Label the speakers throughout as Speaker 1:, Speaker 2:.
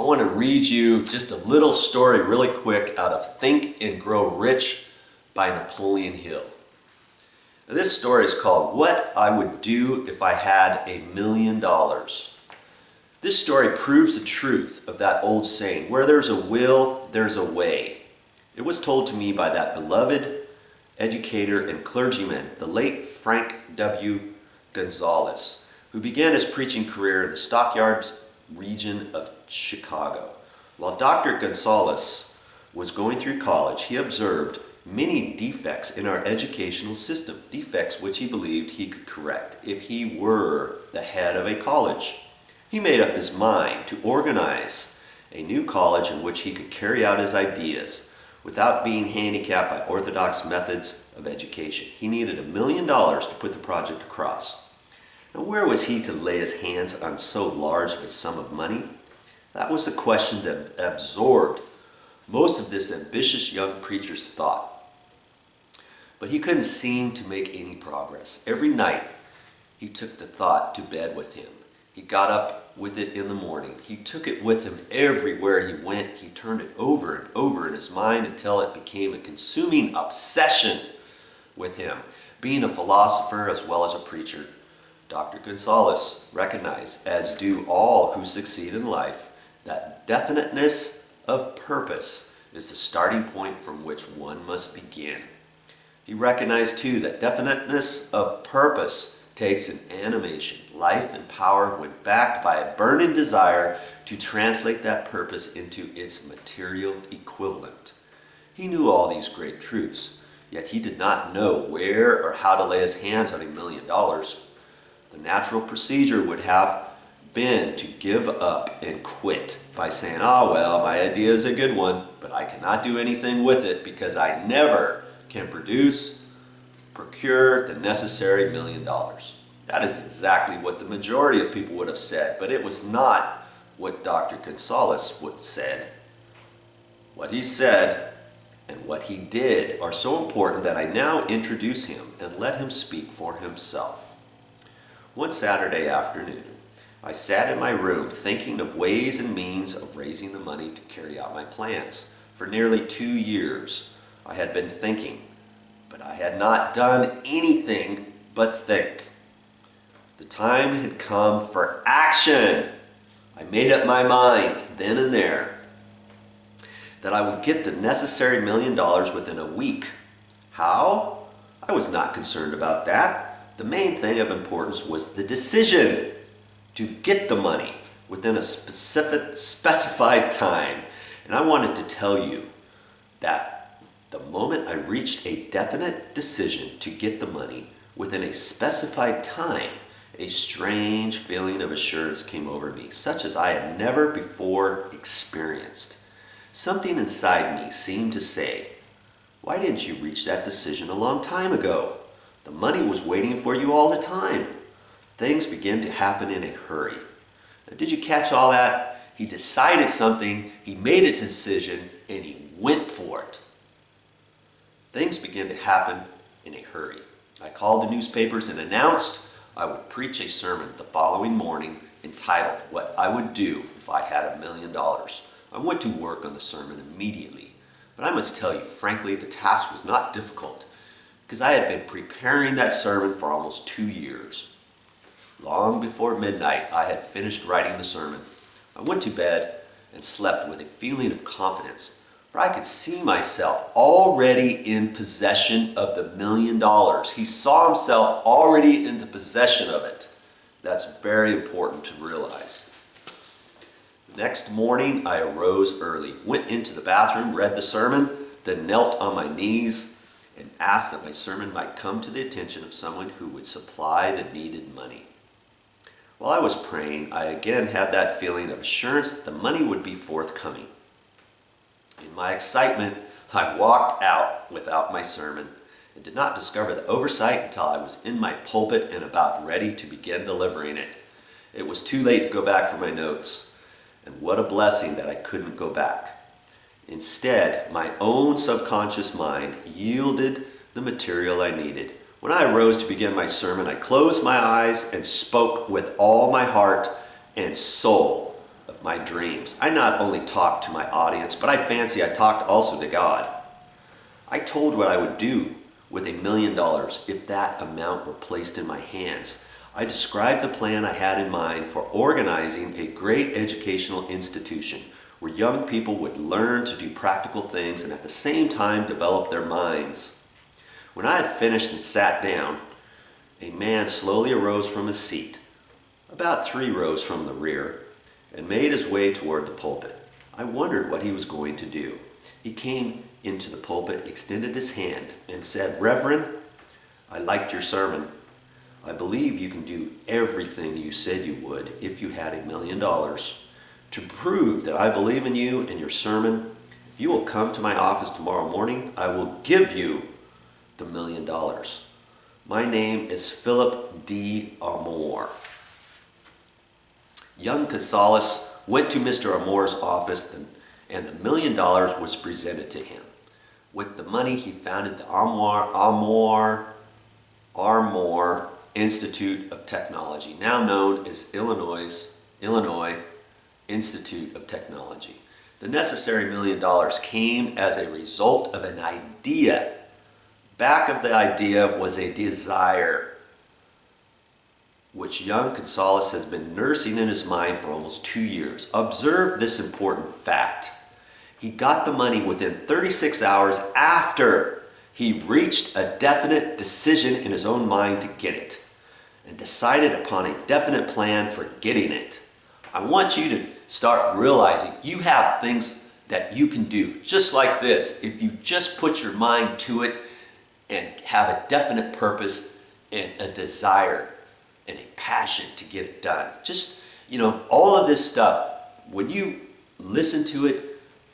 Speaker 1: want to read you just a little story really quick out of Think and Grow Rich by Napoleon Hill. Now, this story is called What I Would Do If I Had $1 Million. This story proves the truth of that old saying, where there's a will, there's a way. It was told to me by that beloved educator and clergyman, the late Frank W. Gonzalez, who began his preaching career in the Stockyards region of Chicago. While Dr. Gonzalez was going through college, he observed many defects in our educational system, defects which he believed he could correct if he were the head of a college. He made up his mind to organize a new college in which he could carry out his ideas without being handicapped by orthodox methods of education. He needed $1 million to put the project across. Now, where was he to lay his hands on so large of a sum of money? That was the question that absorbed most of this ambitious young preacher's thought. But he couldn't seem to make any progress. Every night, he took the thought to bed with him. He got up with it in the morning. He took it with him everywhere he went. He turned it over and over in his mind until it became a consuming obsession with him. Being a philosopher as well as a preacher, Dr. Gonzalez recognized, as do all who succeed in life, that definiteness of purpose is the starting point from which one must begin. He recognized too that definiteness of purpose takes an animation, life, and power when backed by a burning desire to translate that purpose into its material equivalent. He knew all these great truths, yet he did not know where or how to lay his hands on $1 million. The natural procedure would have been to give up and quit by saying, well, my idea is a good one, but I cannot do anything with it because I never can procure the necessary $1 million. That is exactly what the majority of people would have said, but it was not what Dr. Gonzalez would have said. What he said and what he did are so important that I now introduce him and let him speak for himself. One Saturday afternoon, I sat in my room thinking of ways and means of raising the money to carry out my plans. For nearly 2 years, I had been thinking, but I had not done anything but think. The time had come for action. I made up my mind then and there that I would get the necessary $1 million within a week. How? I was not concerned about that. The main thing of importance was the decision to get the money within a specified time. And I wanted to tell you that the moment I reached a definite decision to get the money within a specified time, a strange feeling of assurance came over me, such as I had never before experienced. Something inside me seemed to say, why didn't you reach that decision a long time ago? The money was waiting for you all the time. Things began to happen in a hurry. Now, did you catch all that? He decided something, he made a decision, and he went for it. Things began to happen in a hurry. I called the newspapers and announced I would preach a sermon the following morning entitled, What I Would Do If I Had $1 Million. I went to work on the sermon immediately, but I must tell you, frankly, the task was not difficult because I had been preparing that sermon for almost 2 years. Long before midnight, I had finished writing the sermon. I went to bed and slept with a feeling of confidence, for I could see myself already in possession of the $1 million. He saw himself already in the possession of it. That's very important to realize. The next morning, I arose early, went into the bathroom, read the sermon, then knelt on my knees and asked that my sermon might come to the attention of someone who would supply the needed money. While I was praying, I again had that feeling of assurance that the money would be forthcoming. In my excitement, I walked out without my sermon and did not discover the oversight until I was in my pulpit and about ready to begin delivering it. It was too late to go back for my notes, and what a blessing that I couldn't go back. Instead, my own subconscious mind yielded the material I needed. When I arose to begin my sermon, I closed my eyes and spoke with all my heart and soul of my dreams. I not only talked to my audience, but I fancy I talked also to God. I told what I would do with $1 million if that amount were placed in my hands. I described the plan I had in mind for organizing a great educational institution where young people would learn to do practical things and at the same time develop their minds. When I had finished and sat down, a man slowly arose from his seat, about 3 rows from the rear, and made his way toward the pulpit. I wondered what he was going to do. He came into the pulpit, extended his hand, and said, "Reverend, I liked your sermon. I believe you can do everything you said you would if you had $1 million. To prove that I believe in you and your sermon, if you will come to my office tomorrow morning, I will give you the $1 million. My name is Philip D. Amore." Young Casales went to Mr. Amore's office and the $1 million was presented to him. With the money, he founded the Amore Institute of Technology, now known as Illinois Institute of Technology. The necessary $1 million came as a result of an idea. Back of the idea was a desire, which young Casales has been nursing in his mind for almost 2 years. Observe this important fact. He got the money within 36 hours after he reached a definite decision in his own mind to get it and decided upon a definite plan for getting it. I want you to start realizing you have things that you can do just like this if you just put your mind to it and have a definite purpose and a desire and a passion to get it done. Just, all of this stuff, when you listen to it,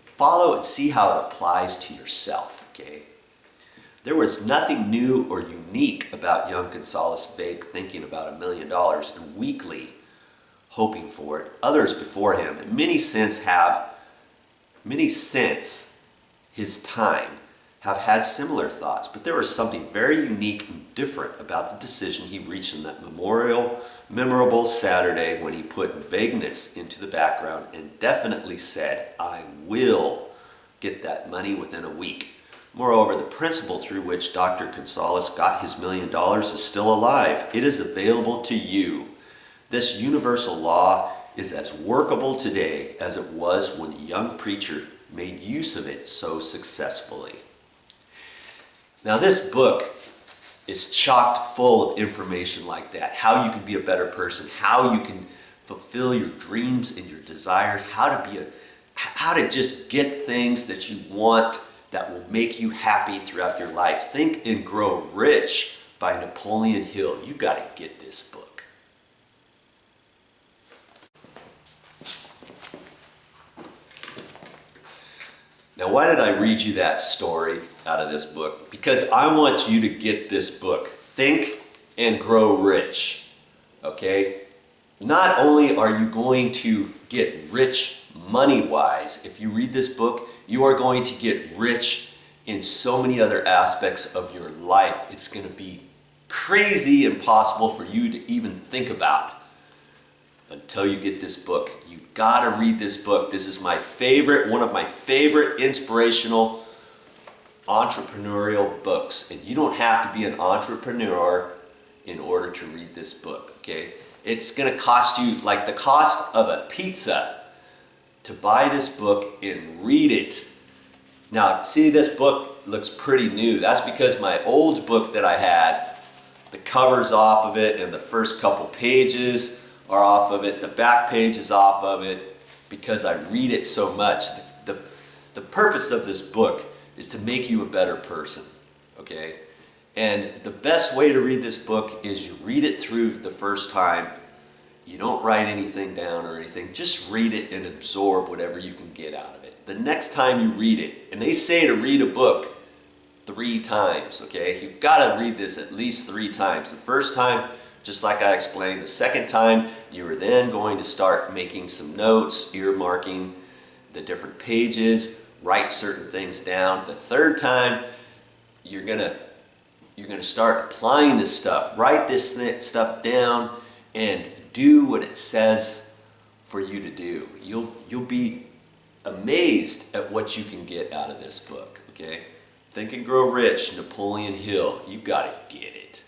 Speaker 1: follow and see how it applies to yourself, okay? There was nothing new or unique about young Casales' vague thinking about $1 million and weekly hoping for it. Others before him, in many since his time, have had similar thoughts, but there was something very unique and different about the decision he reached on that memorable Saturday when he put vagueness into the background and definitely said, "I will get that money within a week." Moreover, the principle through which Dr. Casales got his $1 million is still alive. It is available to you. This universal law is as workable today as it was when the young preacher made use of it so successfully. Now, this book is chock full of information like that. How you can be a better person, how you can fulfill your dreams and your desires, how to just get things that you want that will make you happy throughout your life. Think and Grow Rich by Napoleon Hill. You got to get this book. Now, why did I read you that story out of this book? Because I want you to get this book, Think and Grow Rich, okay? Not only are you going to get rich money-wise, if you read this book, you are going to get rich in so many other aspects of your life. It's going to be crazy impossible for you to even think about until you get this book. You gotta read this book. This is one of my favorite inspirational entrepreneurial books. And you don't have to be an entrepreneur in order to read this book, okay? It's gonna cost you like the cost of a pizza to buy this book and read it. Now, see, this book looks pretty new. That's because my old book that I had, the cover's off of it and the first couple pages are off of it. The back page is off of it because I read it so much. The purpose of this book is to make you a better person, okay? And the best way to read this book is you read it through the first time. You don't write anything down or anything. Just read it and absorb whatever you can get out of it. The next time you read it, and they say to read a book 3 times, okay? You've got to read this at least 3 times. The first time, just like I explained. The second time, you are then going to start making some notes, earmarking the different pages, write certain things down. The third time, you're gonna start applying this stuff. Write this stuff down and do what it says for you to do. You'll be amazed at what you can get out of this book, okay? Think and Grow Rich, Napoleon Hill. You've got to get it.